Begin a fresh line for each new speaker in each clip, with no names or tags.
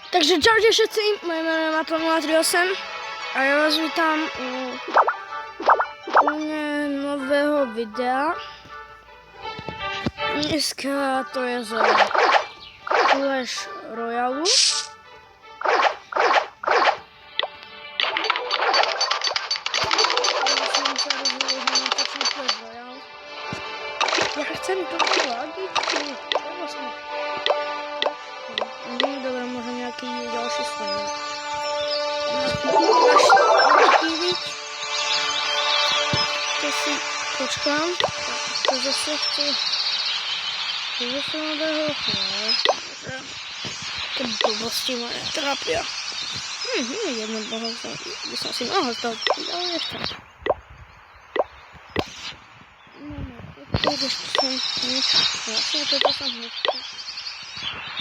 Takže čaute všetci, moje meno je Matron038 a ja vás vítam u úplne nového videa. Dneska to je z Clash Royale. Ja chcem to vladiť. Dobre, možno nejaký ďalší svoj. To si počkám. To zase chce. To zase nového. Také blbosti ma netrápia. Jedno boho by som si mohol stať, ale nechcem. Vlastne toto som nechcel.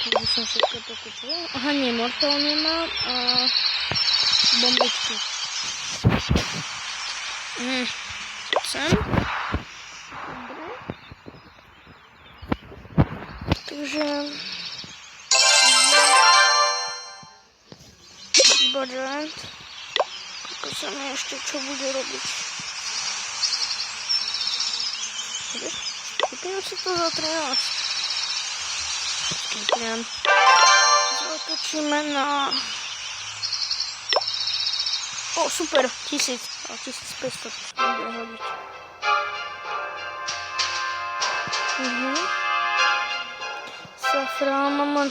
By som všetko pokúpila. Aha, nie, mortál nemám a bombičky. Sem. Dobre. Takže... budget. Koľko sa mi ešte čo bude robiť. Kúpim si to za 13. Skýpnem. Zatočíme na... O, super, 1000 a 1500 to bude hodiť. Safrán mám len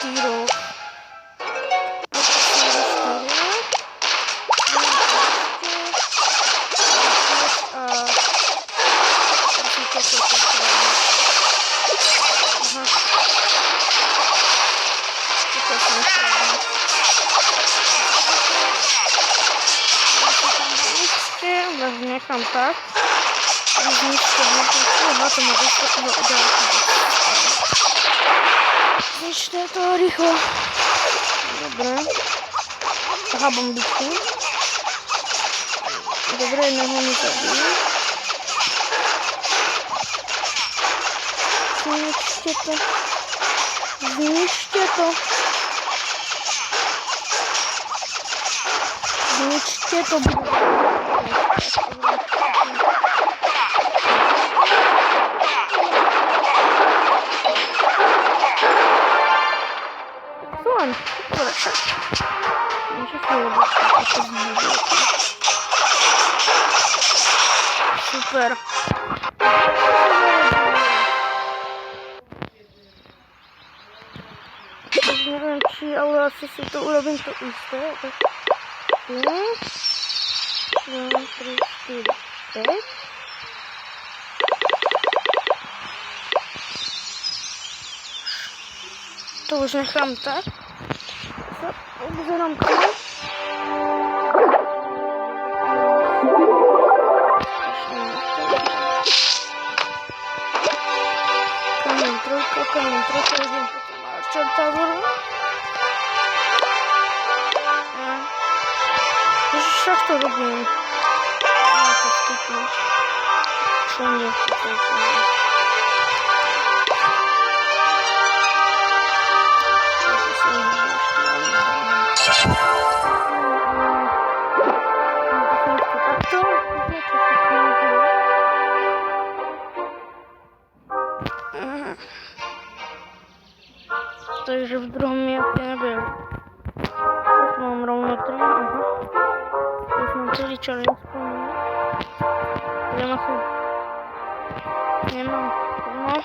4. Nechám tak. Zničte na to ma dostať do ďalky. Zničte to rýchlo. Dobre. Aha, bombičky. Dobre, jedného mi zabijú. Zničte to. Zničte to. Zničte to. Super. Neviem či, ale asi si to urobím to isté. 1, 2, 3, 4, 5. To už nechám tak. Obzerám to. Kamen trojka, idem potom na čertávoru. Však to robím. Mám to skipnúť. Čo nie to je? Takže v druhom mieste nebudem. Už mám rovno 3, aha. Už mám celý challenge splnený. Idem asi... Nemám. No.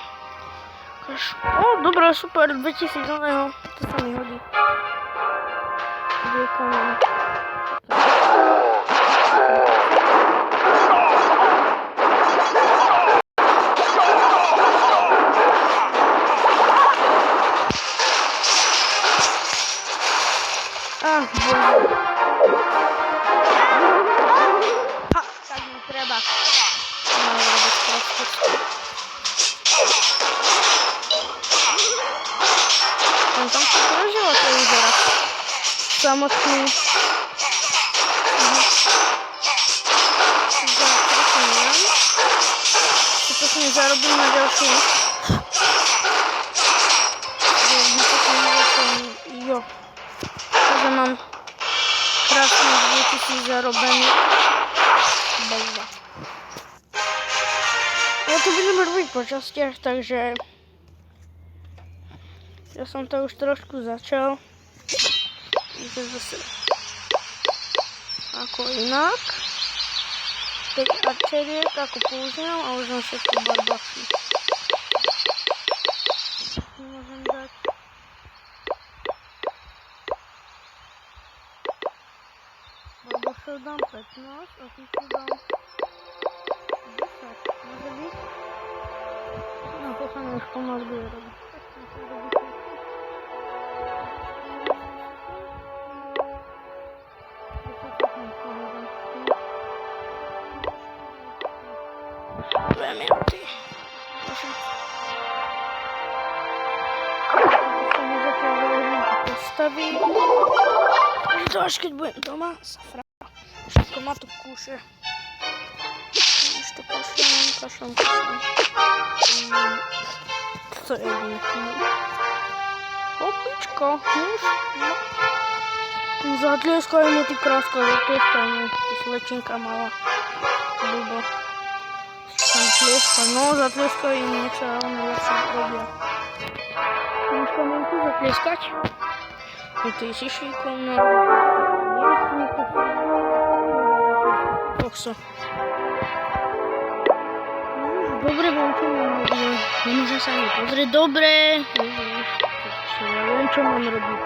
O, dobré, super, 2000 nového. To sa mi hodí. Kde kamen? Ha, tak mi treba. Mám robiť proste. Tam sa prežila to vyzerá. Samotný. Si pekne zarobím na ďalšiu. Jo. Takže mám krásnych 2000 zarobených. Bejva. Ja to budem robiť po častiach, takže ja som to už trošku začal. Takže zase ako inak. 5 arčeriek ako používam a už mám všetko barbaky. Môžem dať barbašov dám 15 a týchto dám 10. Môže byť? No to sa mi už pomaly bude robiť. To až keď budem doma, safra. Všetko ma tu kúše. Už to kašlám. To je jedný. Hopičko, už. Zatlieskaj mu ty kráska, zatlieskaj mu. Ty slečinka malá. Ľubo. Tam tlieskaj, no zatlieskaj im niečo, ale oni lepšie robia. Môžka mám tu zatlieskať? I ty si šikovná. Kokso. Dobre, vám čo mám robiť. Nemôžem sa ani pozrieť. Dobre. Ja viem, čo mám robiť.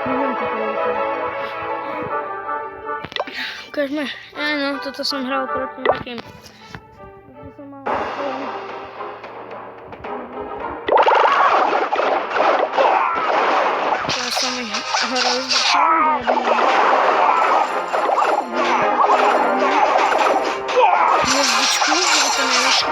Neviem to povedať. Ukážme. Áno, toto som hral proti nejakým. Toto som mal... Teraz som ich hral hviezdičku, je to najlepšie.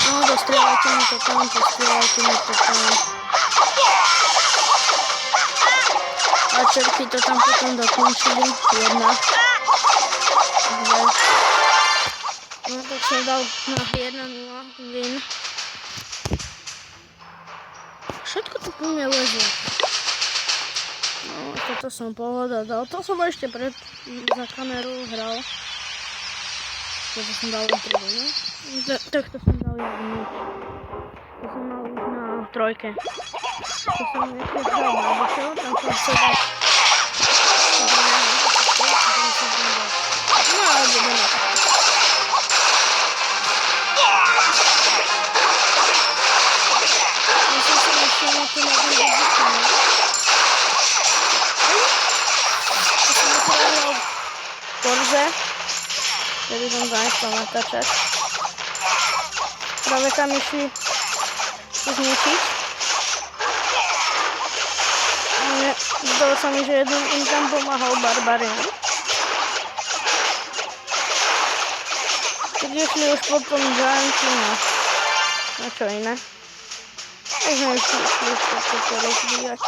No, dostrieľajte mi to tam, postrieľajte mi to tam. A čerky to tam potom dokončili. 1, 2. No tak som dal na 1-0 win. Všetko to po mne lezie. No, toto som pohoda dal. To som ešte za kameru hral. Toto som dal intro, no? Takto som dal 1. To som mal už na 3. To som ešte hral na bočo, tam som chcel dať. No, ale budeme na takto. Porsche, ktorý som zanechal natáčať. Práve tam išli zničiť. Ale zdalo sa mi, že jeden im tam pomáhal Barbarian. Keď išli už potom Gianti na čo iné. Tak sme išli to rozvíjať.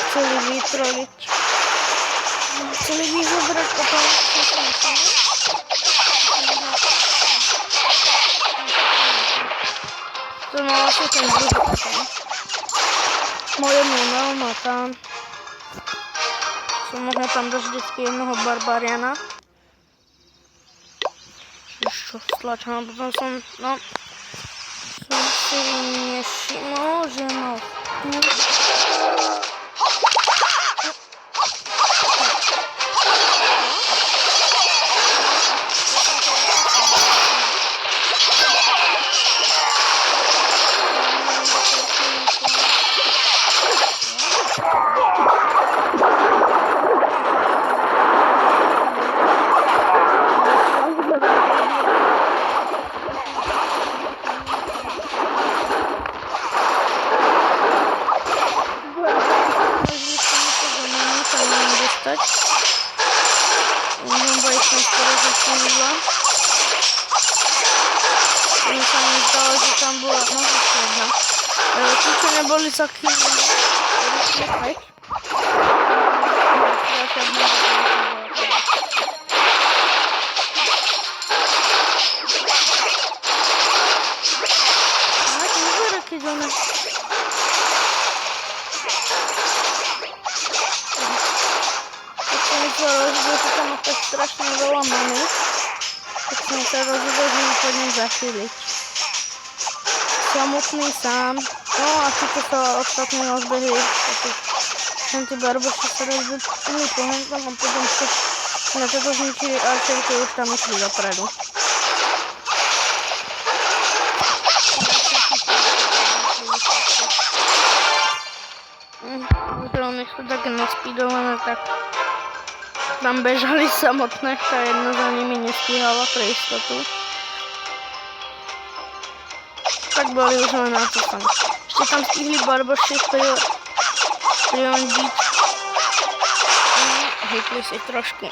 Chceli vytroliť. Chceli vyzobrať potom to mal asi ten druhý potom. Moje meno má tam. Som mohla tam dať vždycky jednoho Barbariana. Čo stlačám, potom som, no, som si nevšimol, že mal tu. Mně se mi zdalo, že tam byla, no to jedna. Ale určitě neboli za chvíli. Hej. A, to nie kiedy one... Jak się rozumie, że tam tak strasznie załamany, tak się to rozumie, że nie powinien zachylić. Samotny sam. No, a ci to co ostatnio nas byli chęty barbo się teraz wypili, pamiętam, a potem się dlatego zniszczyli arcerkę już tam myśli do prelu. One są takie naspidowane, tak tam beżali samotne, ta jedna za nimi nie ścigała pro istotu. Tak byli już na to sam. Jeszcze tam stihli barbo się prądzić. Hejtli się troszkę.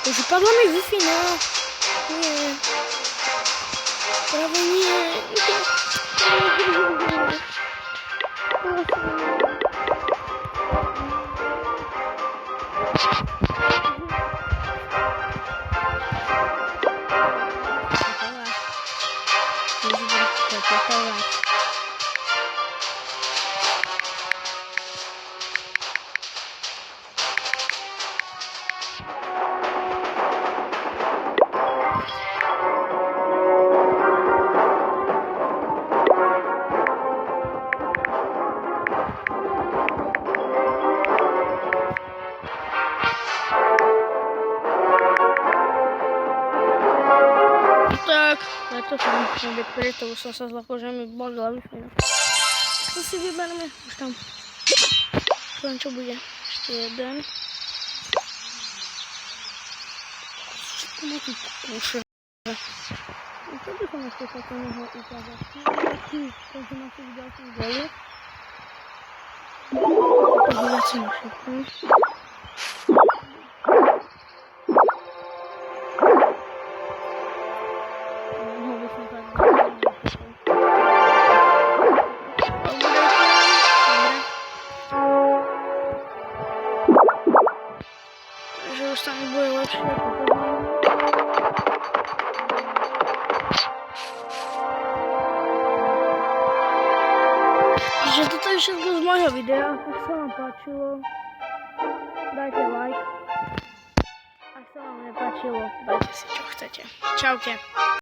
To wypadła mi Wi-Fi, no. Nie. Prawo nie. Tak, ale to tam sobie kryto, bo sa zlakožeme bodla Wi-Fi. To si vyberme, už tam. Poviem, čo bude. Ešte jeden. Čo má tu kúše? Čo by som ešte toto mohol ukázať? To som asi videl som dole. To bude asi na všetko. Že už tam bude lepšie ako prvná. Takže toto je všetko z môjho videa. Ak sa vám páčilo, dajte like. Ak sa vám nepáčilo, dajte si čo chcete. Čaute.